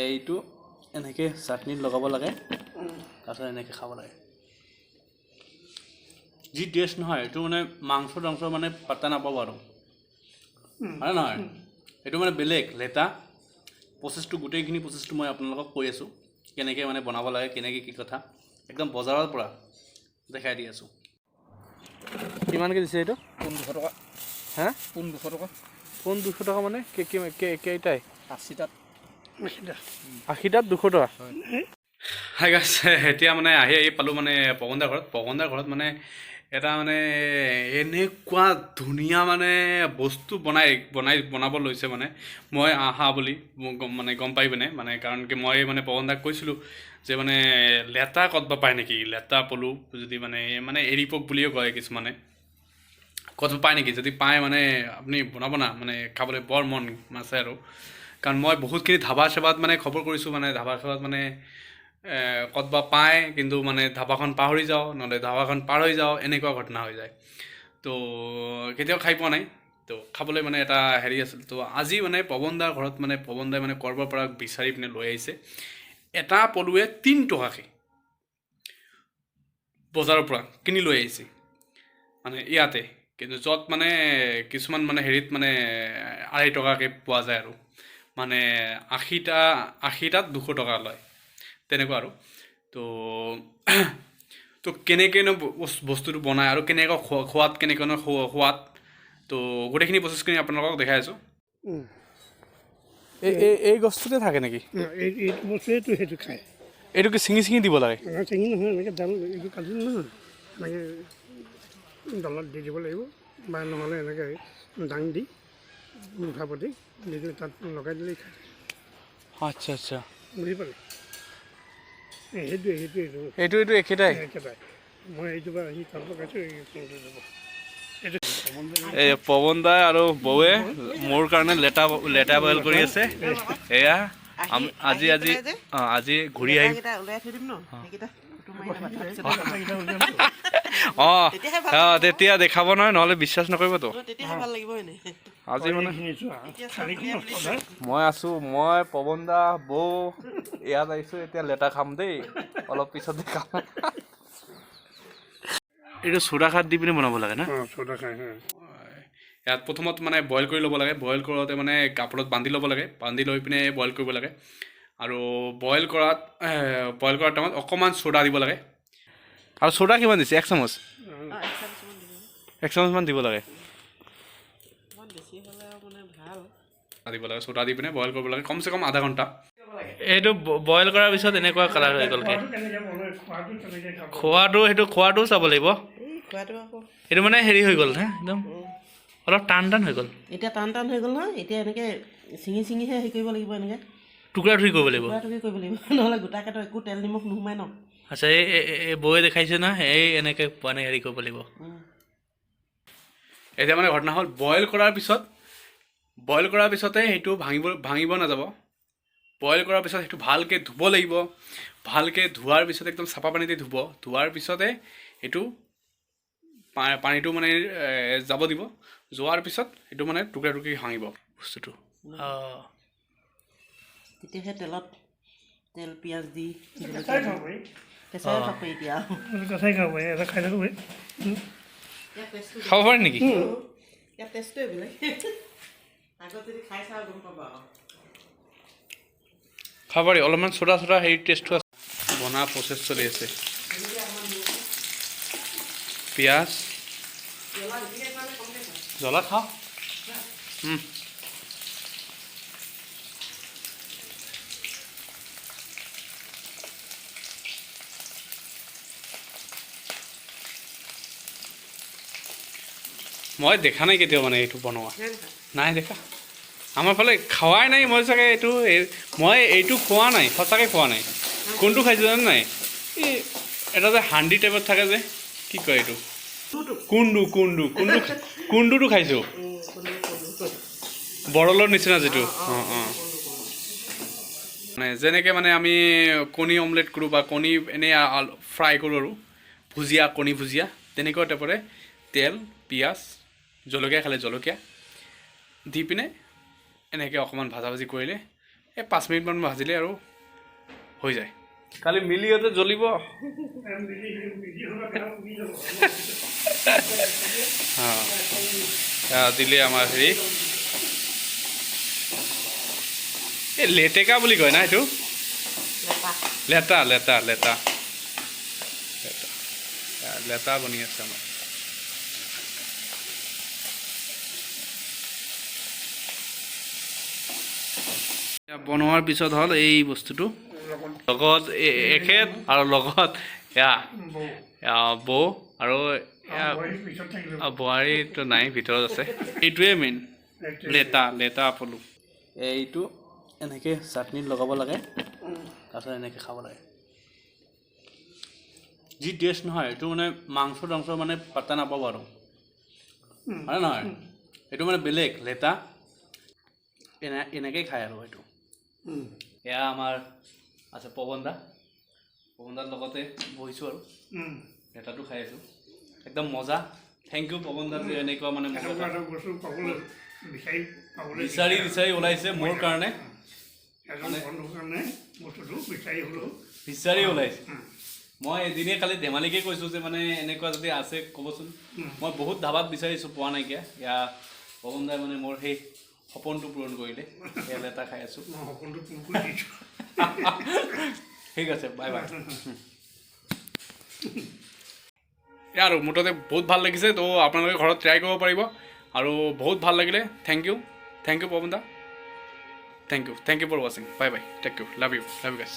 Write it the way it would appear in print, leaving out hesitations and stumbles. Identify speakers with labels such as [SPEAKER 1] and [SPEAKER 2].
[SPEAKER 1] এইটো এনেকৈ চাটনিত লগাব লাগে তাৰপিছত এনেকৈ খাব লাগে যি টেষ্ট নহয় এইটো মানে মাংস মানে পাত্তা নাপাব আৰু হয় নহয় এইটো মানে বেলেগ লেটা প্ৰচেছটো গোটেইখিনি প্ৰচেছটো মই আপোনালোকক কৈ আছোঁ কেনেকৈ মানে বনাব লাগে কেনেকৈ কি কথা একদম বজাৰৰ পৰা দেখাই দি আছোঁ কিমানকৈ দিছে এইটো 200 টকা হা 200 টকা 200 টকা মানে কেইটাই 80টাত 200 টকা হাই গাইছ এতিয়া মানে আহি পালোঁ মানে পৱনদাৰ ঘৰত মানে এটা মানে এনেকুৱা ধুনীয়া মানে বস্তু বনাব লৈছে মানে মই আহা বুলি মানে গম পাই পিনে মানে কাৰণ কি মই মানে পৱনদাক কৈছিলোঁ যে মানে লেটা ক'তবা পায় নেকি লেটা পলু যদি মানে এৰিপক বুলিও কয় কিছুমানে ক'তবা পায় নেকি যদি পায় মানে আপুনি বনাব না মানে খাবলৈ বৰ মন আছে আৰু কাৰণ মই বহুতখিনি ধাবা চাবাত মানে খবৰ কৰিছোঁ মানে ধাবা চাবাত মানে ক'তবা পায় কিন্তু মানে ধাবাখন পাহৰি যাওঁ নহ'লে ধাবাখন পাৰ হৈ যাওঁ এনেকুৱা ঘটনা হৈ যায় তো কেতিয়াও খাই পোৱা নাই তো খাবলৈ মানে এটা হেৰি আছিল তো আজি মানে পৱনদাৰ ঘৰত মানে পৱনদাই মানে ক'ৰবাৰ পৰা বিচাৰি পিনে লৈ আহিছে এটা পলুৱে 3 টকাকৈ বজাৰৰ পৰা কিনি লৈ আহিছে মানে ইয়াতে কিন্তু য'ত মানে কিছুমান মানে হেৰিত মানে 2.5 টকাকৈ পোৱা যায় আৰু মানে 80টাত 200 টকা লয় তেনেকুৱা আৰু তো কেনেকৈনো বস্তুটো বনায় আৰু কেনেকৈ খোৱাত কেনেকৈনো সোৱাদ তো গোটেইখিনি প্ৰচেছখিনি আপোনালোকক দেখাই আছোঁ এই গছটোতে থাকে নেকি
[SPEAKER 2] এইটো বস্তুৱেতো সেইটো খায়
[SPEAKER 1] এইটো কি ছিঙি দিব লাগে
[SPEAKER 2] চিঙি নহয় এনেকৈ ডাল এইটো কাটি নহয় এনেকৈ ডালত দি দিব লাগিব বা নহ'লে এনেকৈ দাং দি মুঠা পতি দি দিলে তাত লগাই দিলেই খায়
[SPEAKER 1] আচ্ছা আচ্ছা
[SPEAKER 2] বুজি পালে সেইটোৱে
[SPEAKER 1] এইটো একেটাই
[SPEAKER 2] মই এইটো পৰা আহি তাত লগাইছোঁ
[SPEAKER 1] এই পৱনদাই আৰু বৌৱে মোৰ কাৰণে লেটা বইল কৰি আছে এয়া আজি ঘূৰি আহিম তেতিয়া দেখাব নহয় নহ'লে বিশ্বাস নকৰিবতো আজি মানে মই আছোঁ মই পৱনদা বৌ ইয়াত আহিছোঁ এতিয়া লেটা খাম দেই অলপ পিছত খাম এইটো চ'ডা খাৰ দি পিনে বনাব লাগে না ইয়াত প্ৰথমত মানে বইল কৰি ল'ব লাগে বইল কৰোঁতে মানে কাপোৰত বান্ধি ল'ব লাগে বান্ধি লৈ পিনে বইল কৰিব লাগে আৰু বইল কৰাৰ টাইমত অকণমান চ'ডা দিব লাগে আৰু চ'ডা কিমান দিছে 1 চামুচ 1 চামুচমান দিব লাগে দিব লাগে চ'ডা দি পিনে বইল কৰিব লাগে কমচে কম আধা ঘণ্টা এইটো বইল কৰাৰ পিছত এনেকুৱা কালাৰ হৈ গ'লগৈ খোৱাটো চাব লাগিব এইটো মানে হেৰি হৈ গ'ল হা একদম অলপ টান হৈ গ'ল
[SPEAKER 3] এতিয়া টান হৈ গ'ল নহয় এতিয়া এনেকৈ ছিঙিহে হেৰি কৰিব লাগিব এনেকৈ
[SPEAKER 1] টুকুৰা টুকুৰি কৰিব লাগিব
[SPEAKER 3] নহ'লে গোটাকেতো একো তেল নিমখ নোসোমাই ন
[SPEAKER 1] আচ্ছা এই বৌয়ে দেখাইছে না এই এনেকৈ মানে হেৰি কৰিব লাগিব এতিয়া মানে ঘটনা হ'ল বইল কৰাৰ পিছতে সেইটো ভাঙিব নাযাব বইল কৰাৰ পিছত সেইটো ভালকৈ ধুব লাগিব ভালকৈ ধোৱাৰ পিছত একদম চাফা পানীতে ধোৱাৰ পিছতে সেইটো পানীটো মানে যাব দিব যোৱাৰ পিছত সেইটো মানে টুকুৰা টুকুৰি ভাঙিব বস্তুটো
[SPEAKER 3] তেতিয়াহে তেল পিঁয়াজ দি কেঁচাই খাব এতিয়া
[SPEAKER 1] খাব পাৰে নেকি
[SPEAKER 3] ইয়াৰ টেষ্টটোৱে বেলেগ আগত যদি খাই চাওঁ গম পাবা
[SPEAKER 1] খাব পাৰি অলপমান চ'ডা হেৰি টেষ্টটো আছে বনা প্ৰচেছ চলি আছে পিঁয়াজ জ্বলা খাওঁ মই দেখা নাই কেতিয়াও মানে এইটো বনোৱা নাই দেখা আমাৰ ফালে খোৱাই নাই মই চাগে মই এইটো খোৱা নাই সঁচাকৈ খোৱা নাই কোনটো খাইছোঁ জানো নাই এই এটা যে হাণ্ডি টাইপত থাকে যে কি কয় এইটো কুণ্ডুটো খাইছোঁ বৰলৰ নিচিনা যিটো মানে যেনেকৈ মানে আমি কণী অমলেট কৰোঁ বা কণী এনেই ফ্ৰাই কৰোঁ আৰু কণী ভুজিয়া তেনেকুৱা টাইপৰে তেল পিঁয়াজ জলকীয়া খালে জলকীয়া দি পিনে এনেকৈ অকণমান ভাজি কৰিলে এই 5 মিনিটমান ভাজিলে আৰু হৈ যায় খালি মিলিহঁতে জ্বলিব দিলে আমাৰ হেৰি এই লেটেকা বুলি কয় না এইটো লেটা লেটা লেটা লেটা লেটা বনি আছে আমাৰ বনোৱাৰ পিছত হ'ল এই বস্তুটো লগত এখেত আৰু লগত বৌ আৰু বোৱাৰীটো নাই ভিতৰত আছে এইটোৱে মেইন লেটা লেটা পলু এইটো এনেকৈ চাটনিত লগাব লাগে তাৰপিছত এনেকৈ খাব লাগে যি টেষ্ট নহয় এইটো মানে মাংস টাংস মানে পাত্তা নাপাব আৰু হয় নহয় এইটো মানে বেলেগ লেটা এনেকেই খায় আৰু এইটো এয়া আমাৰ আছে পৱনদাৰ লগতে বহিছোঁ আৰু লেটাটো খাই আছোঁ একদম মজা থেংক ইউ পৱনদা যে এনেকুৱা মানে বিচাৰি বিচাৰি ওলাইছে মোৰ কাৰণে বিচাৰি ওলাইছে মই এদিনেই খালি ধেমালিকে কৈছোঁ যে মানে এনেকুৱা যদি আছে ক'বচোন মই বহুত ধাবাত বিচাৰিছোঁ পোৱা নাইকিয়া ইয়া পৱনদাই মানে মোৰ সেই সপোনটো পূৰণ কৰিলে এয়া লেটা খাই আছোঁ ঠিক আছে বাই বাই আৰু মুঠতে বহুত ভাল লাগিছে তো আপোনালোকে ঘৰত ট্ৰাই কৰিব পাৰিব আৰু বহুত ভাল লাগিলে থেংক ইউ পৱনদা থেংক ইউ ফৰ ৱাচিং bye bye take you love you গাইছ